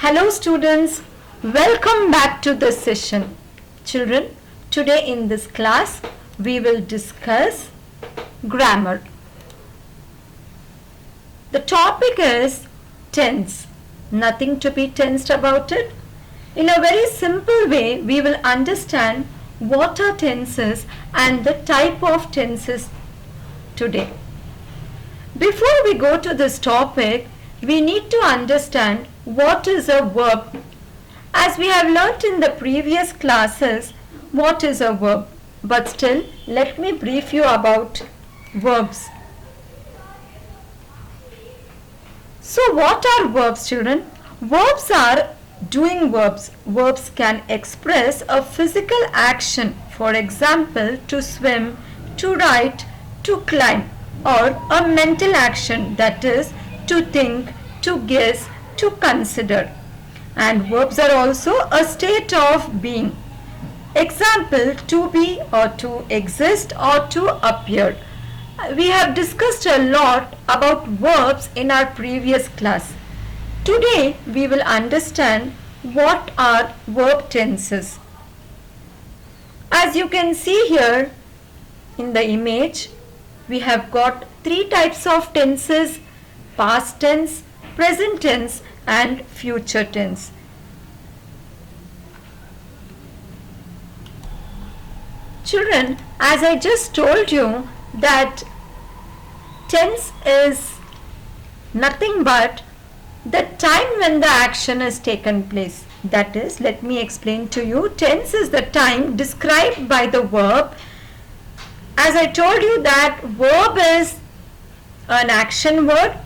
Hello students, welcome back to this session. Children, today in this class we will discuss grammar. The topic is tense. Nothing to be tensed about it. In a very simple way, we will understand what are tenses and the type of tenses today. Before we go to this topic, we need to understand what is a verb. As we have learnt in the previous classes, what is a verb? But still, let me brief you about verbs. So what are verbs, children? Verbs are doing verbs. Verbs can express a physical action. For example, to swim, to write, to climb, or a mental action, that is to think, to guess, to consider. And verbs are also a state of being. Example, to be or to exist or to appear. We have discussed a lot about verbs in our previous class. Today we will understand what are verb tenses. As you can see here in the image, we have got three types of tenses: past tense, present tense and future tense. Children, as I just told you that tense is nothing but the time when the action is taken place. That is, let me explain to you. Tense is the time described by the verb. As I told you that verb is an action word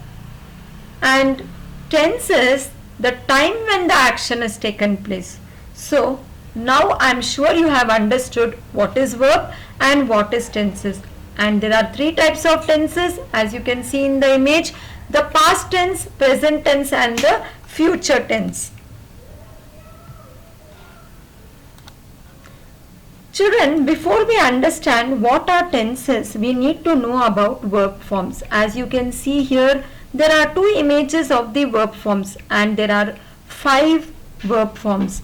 and tense is the time when the action is taken place. So now I am sure you have understood what is verb and what is tenses. And there are three types of tenses, as you can see in the image: the past tense, present tense and the future tense. Children, before we understand what are tenses, we need to know about verb forms. As you can see here, there are two images of the verb forms and there are 5 verb forms.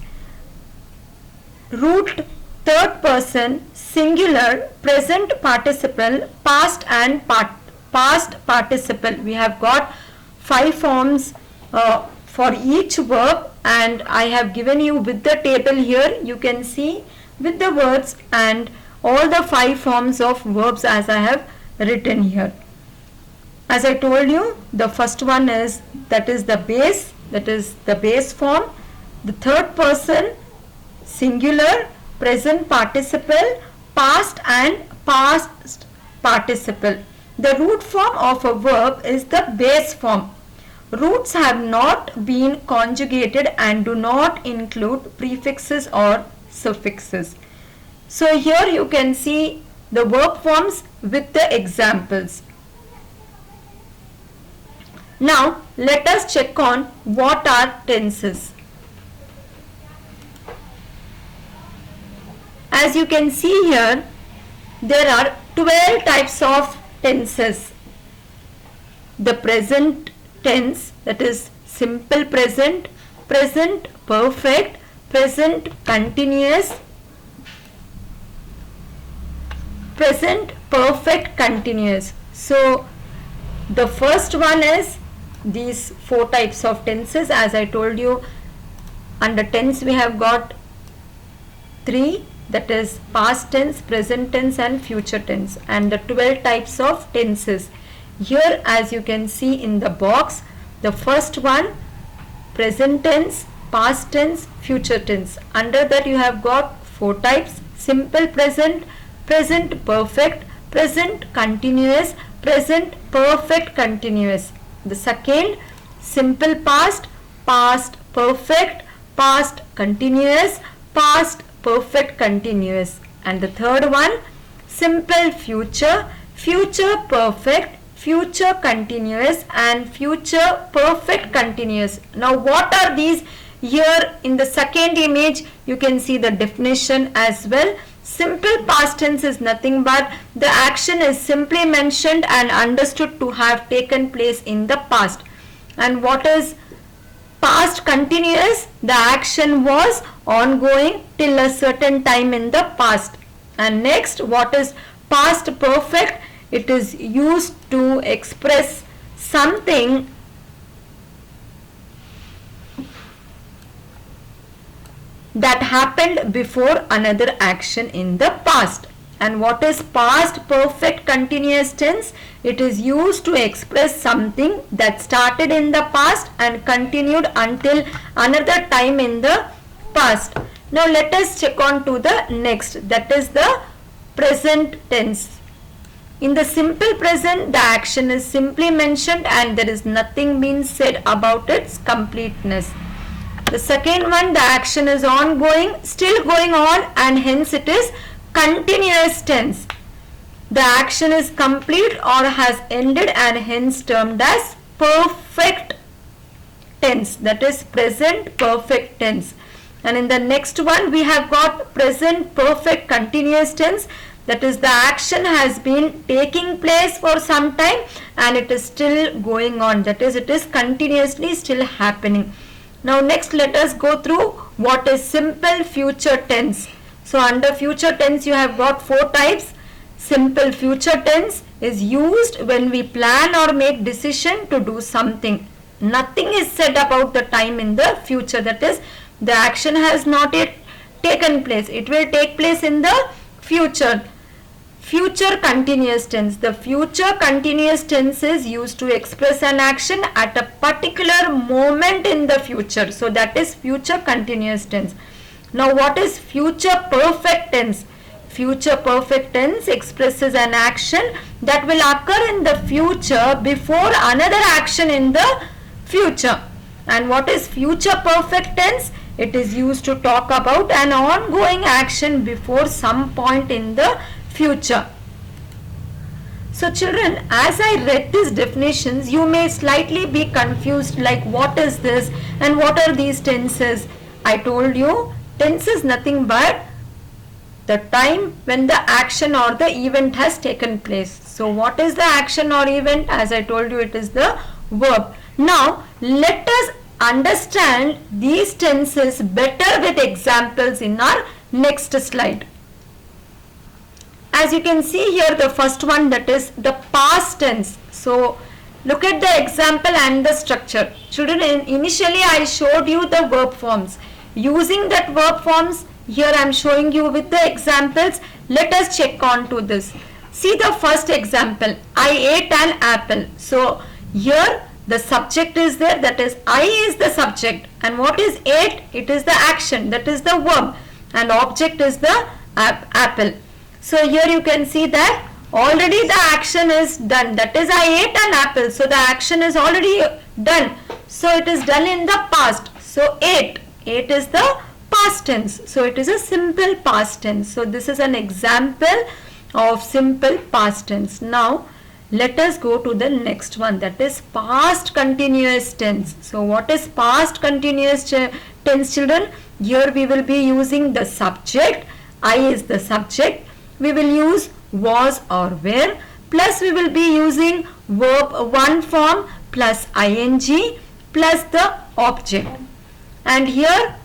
Root, third person, singular, present participle, past and past participle. We have got 5 forms for each verb, and I have given you with the table here. You can see with the words and all the 5 forms of verbs as I have written here. As I told you, the first one is the base form. The third person, singular, present participle, past and past participle. The root form of a verb is the base form. Roots have not been conjugated and do not include prefixes or suffixes. So here you can see the verb forms with the examples. Now let us check on what are tenses. As you can see here, there are 12 types of tenses. The present tense, that is simple present, present perfect, present continuous, present perfect continuous. So the first one is these 4 types of tenses. As I told you, under tense we have got 3, that is past tense, present tense and future tense, and the 12 types of tenses. Here as you can see in the box, the first one, present tense, past tense, future tense. Under that you have got 4 types: simple present, present perfect, present continuous, present perfect continuous. The second, simple past, past perfect, past continuous, past perfect continuous. And the third one, simple future, future perfect, future continuous and future perfect continuous. Now what are these? Here in the second image you can see the definition as well. Simple past tense is nothing but the action is simply mentioned and understood to have taken place in the past. And what is past continuous, the action was ongoing till a certain time in the past. And next, what is past perfect? It is used to express something that happened before another action in the past. And what is past perfect continuous tense? It is used to express something that started in the past and continued until another time in the past. Now let us check on to the next, that is the present tense. In the simple present, the action is simply mentioned and there is nothing being said about its completeness. The second one, the action is ongoing, still going on, and hence it is continuous tense. The action is complete or has ended and hence termed as perfect tense, that is present perfect tense. And in the next one we have got present perfect continuous tense, that is the action has been taking place for some time and it is still going on, that is it is continuously still happening. Now next let us go through what is simple future tense. So under future tense you have got 4 types. Simple future tense is used when we plan or make decision to do something. Nothing is said about the time in the future, that is the action has not yet taken place. It will take place in the future. Future continuous tense. The future continuous tense is used to express an action at a particular moment in the future. So that is future continuous tense. Now what is future perfect tense? Future perfect tense expresses an action that will occur in the future before another action in the future. And what is future perfect tense? It is used to talk about an ongoing action before some point in the future. So children, as I read these definitions, you may slightly be confused like what is this and what are these tenses. I told you tense is nothing but the time when the action or the event has taken place. So what is the action or event? As I told you, it is the verb. Now let us understand these tenses better with examples in our next slide. As you can see here, the first one, that is the past tense. So look at the example and the structure. Children, initially I showed you the verb forms. Using that verb forms, here I am showing you with the examples. Let us check on to this. See the first example, I ate an apple. So here the subject is there, that is I is the subject, and what is ate? It is the action, that is the verb, and object is the apple. So here you can see that already the action is done, that is I ate an apple. So the action is already done. So it is done in the past. So ate is the past tense. So it is a simple past tense. So this is an example of simple past tense. Now let us go to the next one, that is past continuous tense. So what is past continuous tense, children? Here we will be using the subject. I is the subject. We will use was or were, plus we will be using verb 1 form plus ing plus the object. And here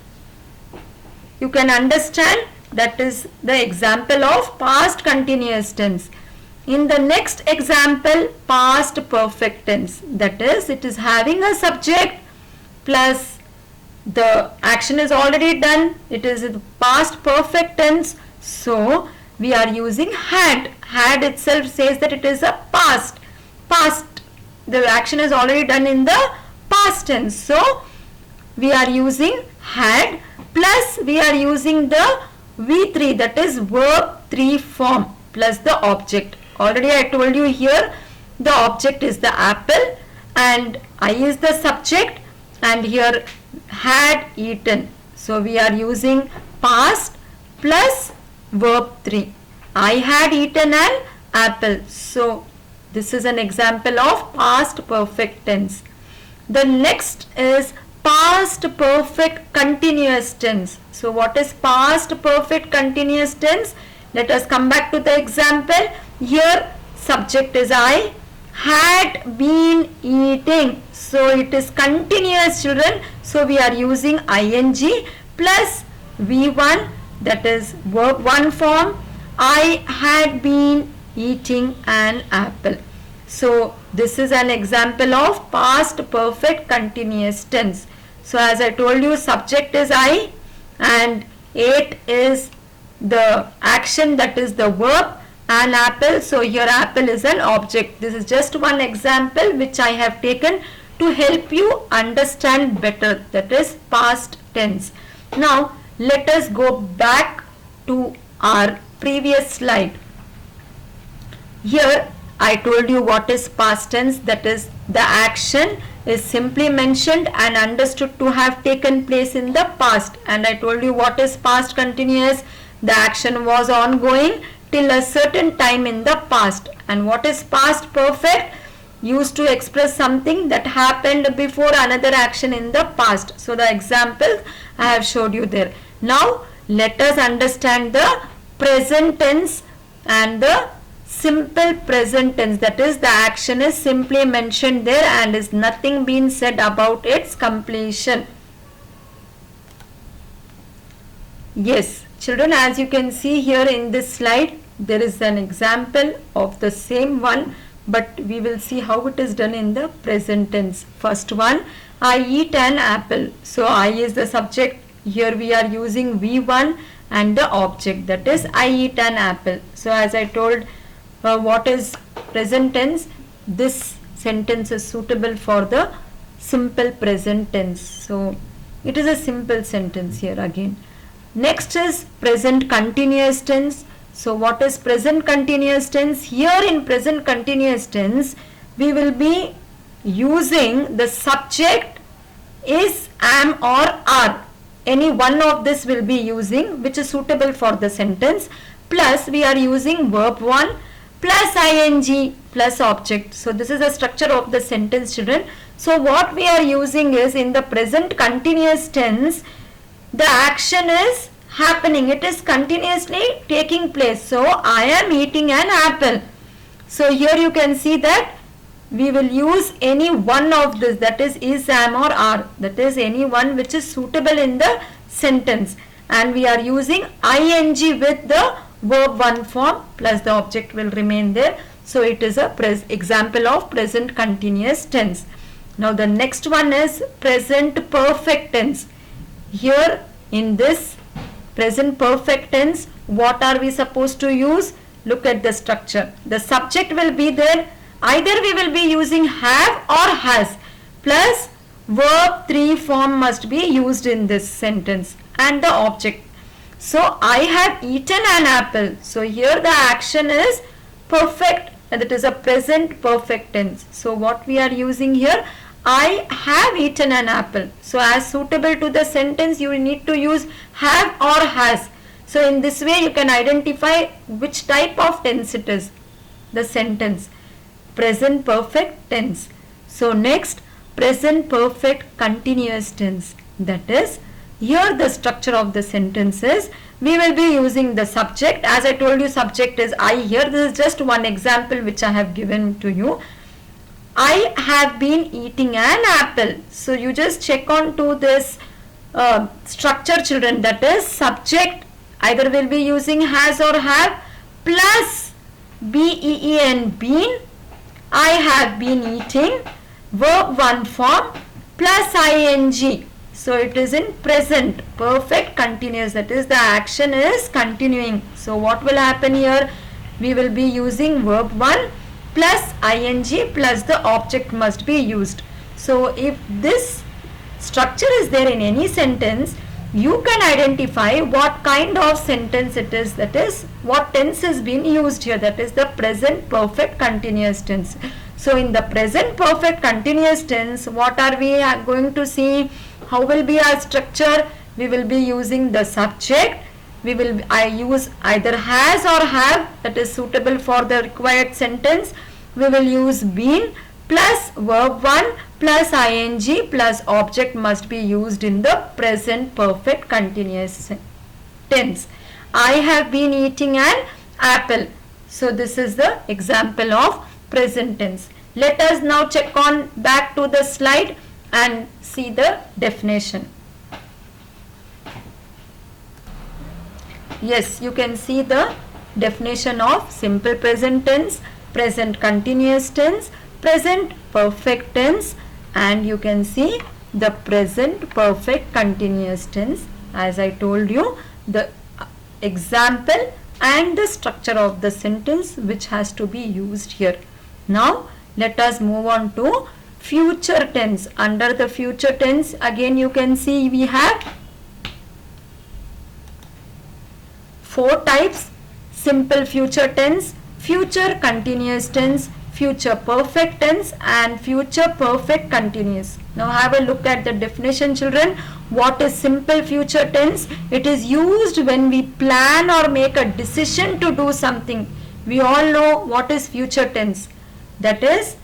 you can understand that is the example of past continuous tense. In the next example, past perfect tense, that is it is having a subject plus the action is already done. It is the past perfect tense. So we are using had. Had itself says that it is a past. The action is already done in the past tense. So we are using had plus we are using the V3, that is verb 3 form plus the object. Already I told you here the object is the apple and I is the subject, and here had eaten. So we are using past plus verb 3. I had eaten an apple. So this is an example of past perfect tense. The next is past perfect continuous tense. So what is past perfect continuous tense? Let us come back to the example. Here subject is I, had been eating. So it is continuous, children. So we are using ing plus V1, that is verb 1 form. I had been eating an apple. So this is an example of past perfect continuous tense. So as I told you, subject is I and ate is the action, that is the verb, an apple. So here apple is an object. This is just one example which I have taken to help you understand better, that is past tense. Now let us go back to our previous slide. Here I told you what is past tense, that is the action is simply mentioned and understood to have taken place in the past. And I told you what is past continuous, the action was ongoing till a certain time in the past. And what is past perfect, used to express something that happened before another action in the past. So the example I have showed you there. Now let us understand the present tense and the simple present tense, that is the action is simply mentioned there and is nothing been said about its completion. Yes, children, as you can see here in this slide, there is an example of the same one, but we will see how it is done in the present tense. First one, I eat an apple. So I is the subject. Here we are using V1 and the object, that is I eat an apple. So as I told, what is present tense? This sentence is suitable for the simple present tense. So it is a simple sentence here again. Next is present continuous tense. So what is present continuous tense? Here in present continuous tense, we will be using the subject is, am or are. Any one of this will be using which is suitable for the sentence, plus we are using verb 1 plus ing plus object. So this is the structure of the sentence, children. So what we are using is, in the present continuous tense, the action is happening, it is continuously taking place. So I am eating an apple. So here you can see that we will use any one of this, that is, am or are, that is any one which is suitable in the sentence, and we are using ing with the verb 1 form plus the object will remain there. So it is a example of present continuous tense. Now the next one is present perfect tense. Here in this present perfect tense, what are we supposed to use? Look at the structure. The subject will be there. Either we will be using have or has, plus verb 3 form must be used in this sentence, and the object. So I have eaten an apple. So here the action is perfect and it is a present perfect tense. So what we are using here, I have eaten an apple. So as suitable to the sentence, you need to use have or has. So in this way you can identify which type of tense it is, the sentence. Present perfect tense. So next, present perfect continuous tense. That is, here the structure of the sentence is, we will be using the subject. As I told you, subject is I here. This is just one example which I have given to you. I have been eating an apple. So you just check on to this structure, children. That is, subject either will be using has or have plus been, been. I have been eating, verb 1 form plus ing. So it is in present perfect continuous, that is the action is continuing. So what will happen here? We will be using verb 1 plus ing plus the object must be used. So if this structure is there in any sentence, you can identify what kind of sentence it is, that is what tense is being used here, that is the present perfect continuous tense. So in the present perfect continuous tense, what are we going to see? How will be our structure? We will be using the subject. I use either has or have, that is suitable for the required sentence. We will use been plus verb 1 plus ing plus object must be used in the present perfect continuous tense. I have been eating an apple. So this is the example of present tense. Let us now check on back to the slide and see the definition. Yes, you can see the definition of simple present tense, present continuous tense, present perfect tense, and you can see the present perfect continuous tense. As I told you, the example and the structure of the sentence which has to be used here. Now let us move on to future tense. Under the future tense, again you can see we have 4 types: simple future tense, future continuous tense, future perfect tense, and future perfect continuous. Now have a look at the definition, children. What is simple future tense? It is used when we plan or make a decision to do something. We all know what is future tense. That is,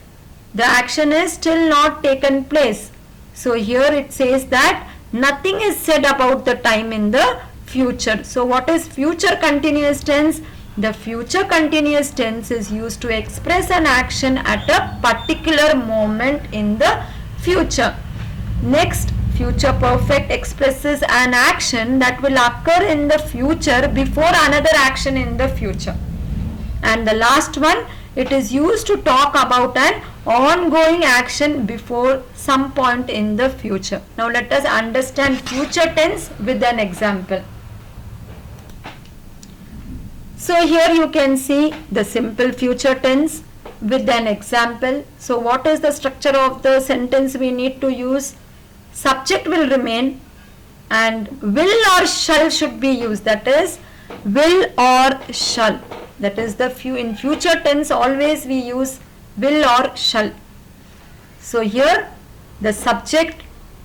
the action is still not taken place. So here it says that nothing is said about the time in the future. So what is future continuous tense? The future continuous tense is used to express an action at a particular moment in the future. Next, future perfect expresses an action that will occur in the future before another action in the future. And the last one, it is used to talk about an ongoing action before some point in the future. Now let us understand future tense with an example. So here you can see the simple future tense with an example. So what is the structure of the sentence we need to use? Subject will remain and will or shall should be used. That is, will or shall. That is the in future tense always we use will or shall. So here the subject,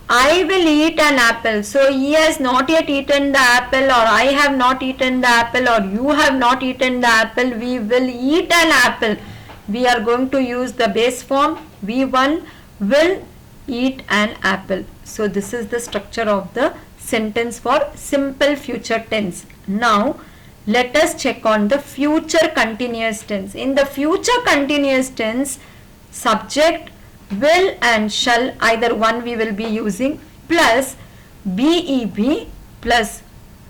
I will eat an apple. So he has not yet eaten the apple, or I have not eaten the apple, or you have not eaten the apple. We will eat an apple. We are going to use the base form V1, will eat an apple. So this is the structure of the sentence for simple future tense. Now let us check on the future continuous tense. In the future continuous tense, subject, will and shall, either one we will be using, plus BEB plus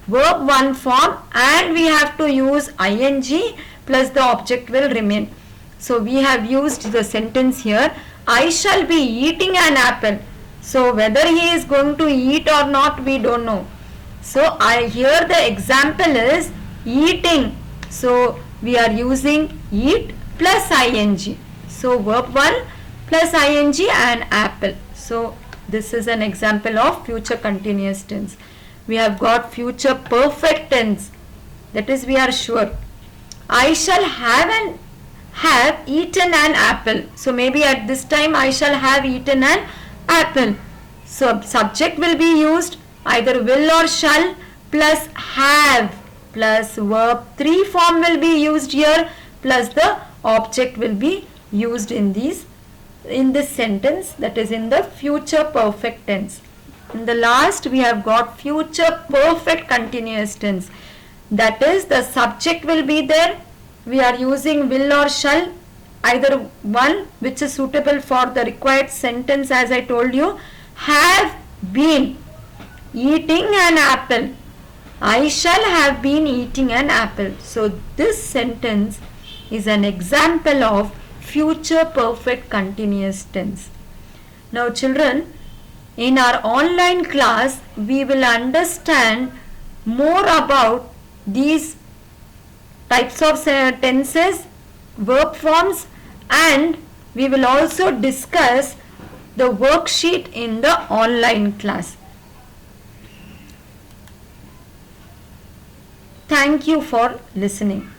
verb 1 form, and we have to use ing plus the object will remain. So we have used the sentence here, I shall be eating an apple. So whether he is going to eat or not, we don't know. So here the example is eating. So we are using eat plus ing. So verb 1 plus ing and apple. So this is an example of future continuous tense. We have got future perfect tense. That is, we are sure. I shall have eaten an apple. So maybe at this time I shall have eaten an apple. So subject will be used, either will or shall, plus have, plus verb 3 form will be used here, plus the object will be used in this sentence, that is in the future perfect tense. In the last we have got future perfect continuous tense. That is, the subject will be there. We are using will or shall, either one which is suitable for the required sentence. As I told you, have been eating an apple. I shall have been eating an apple. So this sentence is an example of future perfect continuous tense. Now children, in our online class we will understand more about these types of tenses, verb forms, and we will also discuss the worksheet in the online class. Thank you for listening.